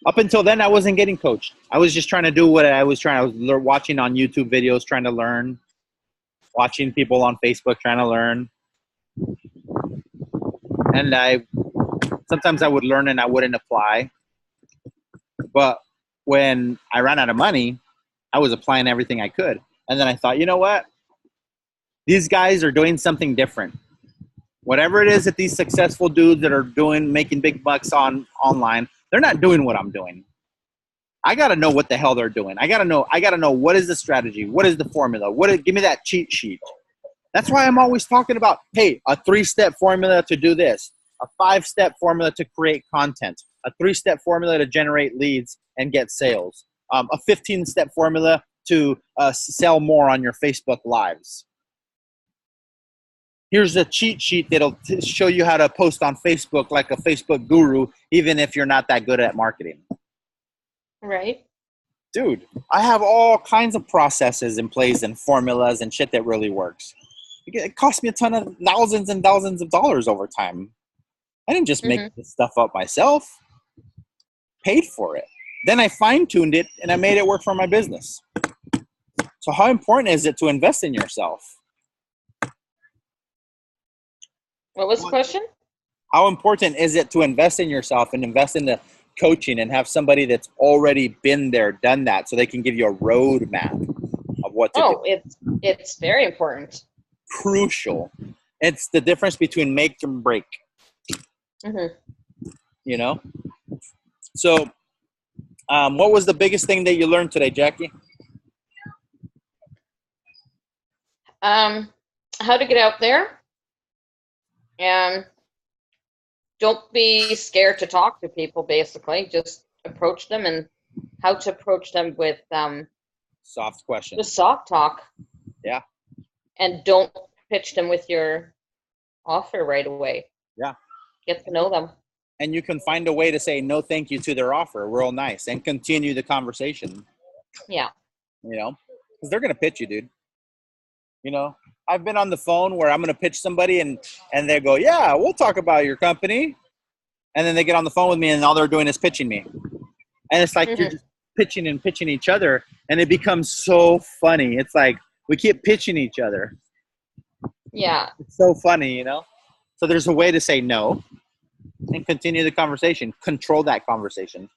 Up until then, I wasn't getting coached. I was just trying to do what I was trying. I was watching on YouTube videos, trying to learn. Watching people on Facebook, trying to learn. And sometimes I would learn and I wouldn't apply. But when I ran out of money, I was applying everything I could. And then I thought, you know what? These guys are doing something different. Whatever it is that these successful dudes that are making big bucks online, they're not doing what I'm doing. I got to know what the hell they're doing. I got to know what is the strategy? What is the formula? Give me that cheat sheet. That's why I'm always talking about, hey, a 3-step formula to do this, a 5-step formula to create content, a 3-step formula to generate leads and get sales, a 15-step formula to sell more on your Facebook Lives. Here's a cheat sheet that'll show you how to post on Facebook like a Facebook guru, even if you're not that good at marketing. Right. Dude, I have all kinds of processes in place and formulas and shit that really works. It cost me a ton of thousands and thousands of dollars over time. I didn't just make this stuff up myself. Paid for it. Then I fine-tuned it and I made it work for my business. So how important is it to invest in yourself? What was the question? How important is it to invest in yourself and invest in the coaching and have somebody that's already been there, done that, so they can give you a roadmap of what to do? Oh, it's very important. Crucial. It's the difference between make and break. Mm-hmm. You know? So, what was the biggest thing that you learned today, Jackie? How to get out there. And don't be scared to talk to people, basically. Just approach them, and how to approach them with soft questions. Just soft talk. Yeah. And don't pitch them with your offer right away. Yeah. Get to know them. And you can find a way to say no thank you to their offer real nice and continue the conversation. Yeah. You know, because they're going to pitch you, dude. You know, I've been on the phone where I'm going to pitch somebody and they go, yeah, we'll talk about your company. And then they get on the phone with me and all they're doing is pitching me. And it's like, pitching and pitching each other, and it becomes so funny. It's like we keep pitching each other. Yeah. It's so funny, you know? So there's a way to say no and continue the conversation. Control that conversation.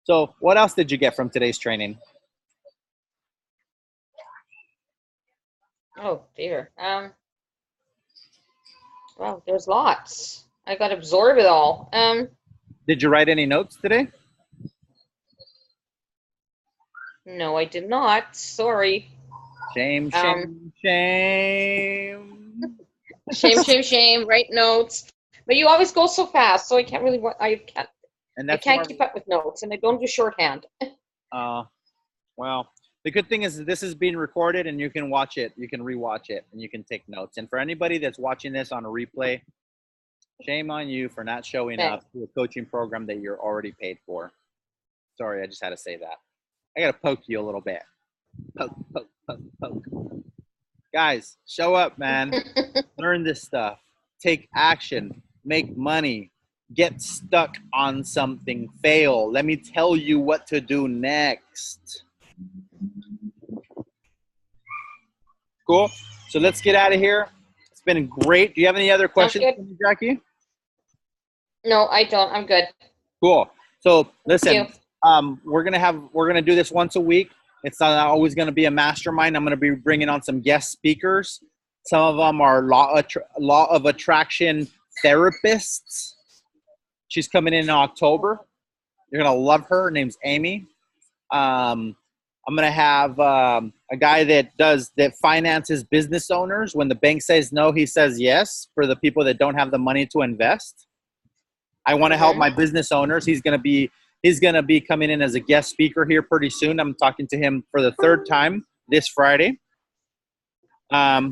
So what else did you get from today's training? Oh dear. Well, there's lots. I got to absorb it all. Did you write any notes today? No, I did not. Sorry. Shame. Shame. Write notes. But you always go so fast, so I can't really. I can't keep up with notes, and I don't do shorthand. Well, the good thing is this is being recorded, and you can watch it. You can rewatch it, and you can take notes. And for anybody that's watching this on a replay, shame on you for not showing up to a coaching program that you're already paid for. Sorry, I just had to say that. I got to poke you a little bit. Poke. Guys, show up, man. Learn this stuff. Take action. Make money. Get stuck on something. Fail. Let me tell you what to do next. Cool. So let's get out of here. It's been great. Do you have any other questions for me, Jackie? No, I don't. I'm good. Cool. So listen, we're gonna do this once a week. It's not always gonna be a mastermind. I'm gonna be bringing on some guest speakers. Some of them are law of attraction therapists. She's coming in October. You're gonna love her. Her name's Amy. I'm gonna have a guy that finances business owners. When the bank says no, he says yes. For the people that don't have the money to invest, I want to help my business owners. He's gonna be coming in as a guest speaker here pretty soon. I'm talking to him for the third time this Friday.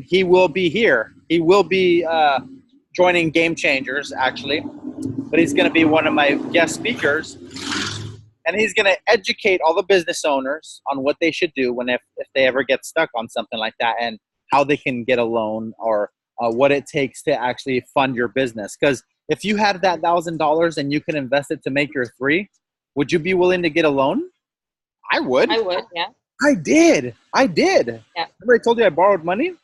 He will be here. He will be joining Gamechangers actually, but he's gonna be one of my guest speakers. And he's going to educate all the business owners on what they should do if they ever get stuck on something like that, and how they can get a loan, or what it takes to actually fund your business. Because if you had that $1,000 and you can invest it to make your $3,000, would you be willing to get a loan? I would. I would, yeah. I did. Yeah. Remember I told you I borrowed money?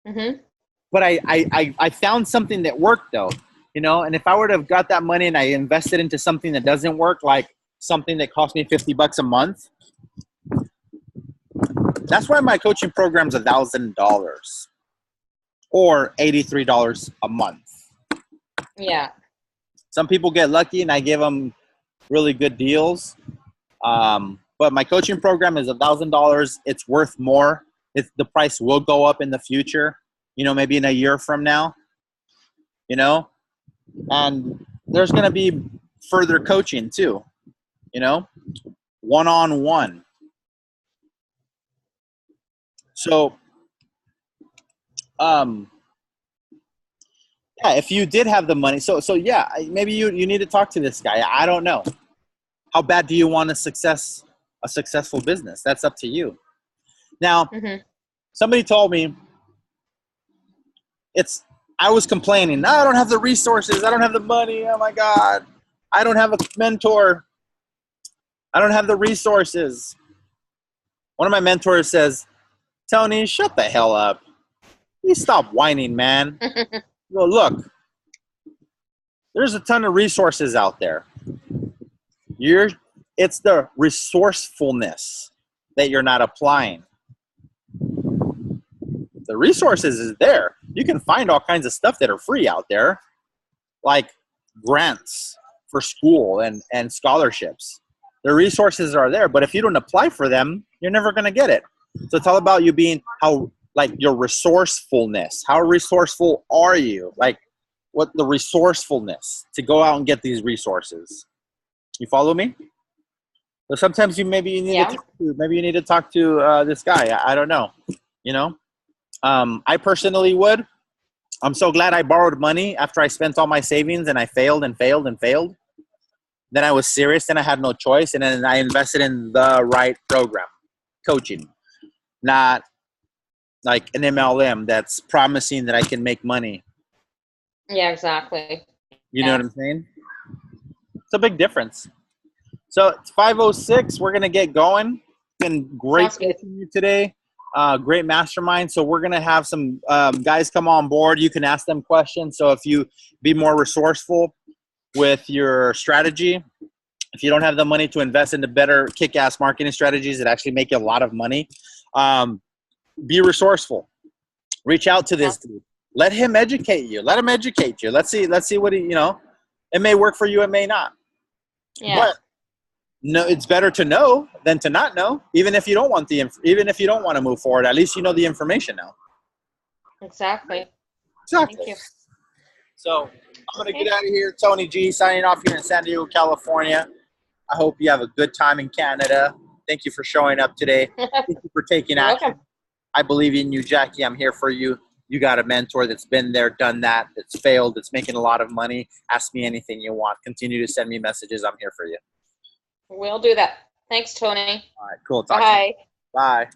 Mm-hmm. But I found something that worked though, you know. And if I would have got that money and I invested into something that doesn't work, like something that cost me $50 a month. That's why my coaching program's $1,000 or $83 a month. Yeah. Some people get lucky and I give them really good deals. But my coaching program is $1,000. It's worth more. The price will go up in the future, you know, maybe in a year from now, you know, and there's going to be further coaching too. You know, one-on-one. So, yeah, if you did have the money, so yeah, maybe you need to talk to this guy. I don't know. How bad do you want a successful business? That's up to you. Now, somebody told me I was complaining. I don't have the resources. I don't have the money. Oh my God. I don't have a mentor. I don't have the resources. One of my mentors says, Tony, shut the hell up. You stop whining, man. Well, look, there's a ton of resources out there. It's the resourcefulness that you're not applying. The resources is there. You can find all kinds of stuff that are free out there, like grants for school and scholarships. The resources are there, but if you don't apply for them, you're never going to get it. So it's all about you being your resourcefulness. How resourceful are you? Like, what the resourcefulness to go out and get these resources. You follow me? So sometimes you need to talk to this guy. I don't know. You know, I personally would. I'm so glad I borrowed money after I spent all my savings and I failed. Then I was serious, then I had no choice, and then I invested in the right program, coaching, not like an MLM that's promising that I can make money. Yeah, exactly. You know what I'm saying? It's a big difference. So it's 5:06. We're gonna get going. It's been great Sounds good. meeting you today. Great mastermind. So we're gonna have some guys come on board. You can ask them questions. So if you be more resourceful with your strategy, if you don't have the money to invest into better kick-ass marketing strategies that actually make you a lot of money, be resourceful. Reach out to this dude. Let him educate you. Let him educate you. Let's see what he, it may work for you. It may not. Yeah. But no, it's better to know than to not know. Even if you don't want even if you don't want to move forward, at least you know the information now. Exactly. Exactly. Thank you. So I'm going to get out of here. Tony G signing off here in San Diego, California. I hope you have a good time in Canada. Thank you for showing up today. Thank you for taking You're action. welcome. I believe in you, Jackie. I'm here for you. You got a mentor that's been there, done that, that's failed, that's making a lot of money. Ask me anything you want. Continue to send me messages. I'm here for you. We'll do that. Thanks, Tony. All right, cool. Talk to you. Bye. Bye.